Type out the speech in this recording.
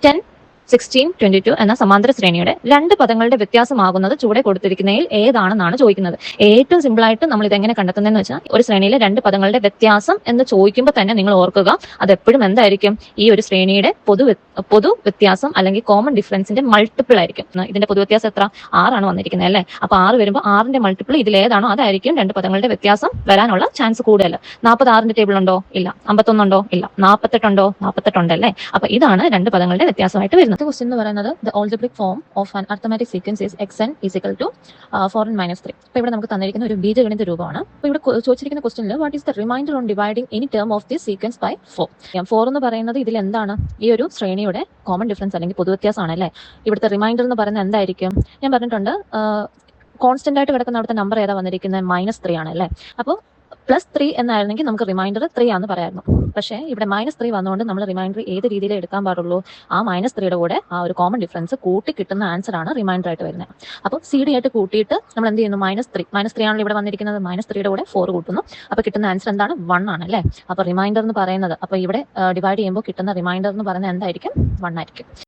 10, 16, 22 എന്ന സമാന്തര ശ്രേണിയുടെ രണ്ട് പദങ്ങളുടെ വ്യത്യാസമാകുന്നത് ചുവടെ കൊടുത്തിരിക്കുന്നതിൽ ഏതാണെന്നാണ് ചോദിക്കുന്നത്. ഏറ്റവും സിമ്പിൾ ആയിട്ട് നമ്മൾ ഇതെങ്ങനെ കണ്ടെത്തുന്നതെന്ന് വെച്ചാൽ ഒരു ശ്രേണിയിലെ രണ്ട് പദങ്ങളുടെ വ്യത്യാസം എന്ന് ചോദിക്കുമ്പോൾ തന്നെ നിങ്ങൾ ഓർക്കുക അത് എപ്പോഴും എന്തായിരിക്കും, ഈ ഒരു ശ്രേണിയുടെ പൊതു വ്യത്യാസം അല്ലെങ്കിൽ കോമൺ ഡിഫറൻസിന്റെ മൾട്ടിപ്പിൾ ആയിരിക്കും. ഇതിന്റെ പൊതു വ്യത്യാസം എത്ര? 6 ആണ് വന്നിരിക്കുന്നത് അല്ലേ? അപ്പൊ 6 വരുമ്പോൾ 6ന്റെ മൾട്ടിപ്പിൾ ഇതിലേതാണോ അതായിരിക്കും രണ്ട് പദങ്ങളുടെ വ്യത്യാസം വരാനുള്ള ചാൻസ് കൂടുതൽ. 46ന്റെ ടേബിൾ ഉണ്ടോ? ഇല്ല. 51 ഉണ്ടോ? ഇല്ല. 48 ഉണ്ടോ? 48 ഉണ്ടല്ലേ? അപ്പൊ ഇതാണ് രണ്ട് പദങ്ങളുടെ വ്യത്യാസമായിട്ട് വരുന്നത്. ക്വസ്റ്റ്യൻ എന്ന് പറയുന്നത് the algebraic form of an arithmetic sequence is xn is equal to 4n - 3. അപ്പോൾ ഇവിടെ നമുക്ക് തന്നിരിക്കുന്ന ഒരു ബീജഗണിത രൂപമാണ്. അപ്പോൾ ഇവിടെ ചോദിച്ചിരിക്കുന്ന ക്വസ്റ്റ്യനിൽ what is the remainder on dividing any term of this sequence by 4. 4 എന്ന് പറയുന്നത് ഇതിൽ എന്താണ്? ഈ ഒരു ശ്രേണിയുടെ കോമൺ ഡിഫറൻസ് അല്ലെങ്കിൽ പൊതുവ്യത്യാസമാണ് അല്ലേ? ഇവിടുത്തെ റിമൈൻഡർ എന്ന് പറയുന്നത് എന്തായിരിക്കും? ഞാൻ പറഞ്ഞിട്ടുണ്ട് കോൺസ്റ്റന്റ് ആയിട്ട് കിടക്കുന്ന അവിടുത്തെ നമ്പർ ഏതാ വന്നിരിക്കുന്നത്? -3 ആണ് അല്ലേ? അപ്പോൾ +3 എന്നായിരുന്നെങ്കിൽ നമുക്ക് റിമൈൻഡർ 3 ആണെന്ന് പറയായിരുന്നു. പക്ഷേ ഇവിടെ -3 വന്നുകൊണ്ട് നമ്മൾ റിമൈൻഡർ ഏത് രീതിയിൽ എടുക്കാൻ പാടുള്ളൂ? ആ -3യുടെ കൂടെ ആ ഒരു കോമൺ ഡിഫറൻസ് കൂട്ടി കിട്ടുന്ന ആൻസർ ആണ് റിമൈൻഡർ ആയിട്ട് വരുന്നത്. അപ്പോൾ CD ആയിട്ട് കൂട്ടിയിട്ട് നമ്മൾ എന്ത് ചെയ്യുന്നു? -3 ആണല്ലോ ഇവിടെ വന്നിരിക്കുന്നത്. -3യുടെ കൂടെ 4 കൂട്ടുന്നു. അപ്പോൾ കിട്ടുന്ന ആൻസർ എന്താണ്? 1 ആണ് അല്ലേ? അപ്പോൾ റിമൈൻഡർ എന്ന് പറയുന്നത്, അപ്പോൾ ഇവിടെ ഡിവൈഡ് ചെയ്യുമ്പോൾ കിട്ടുന്ന റിമൈൻഡർ എന്ന് പറയുന്നത് എന്തായിരിക്കും? 1 ആയിരിക്കും.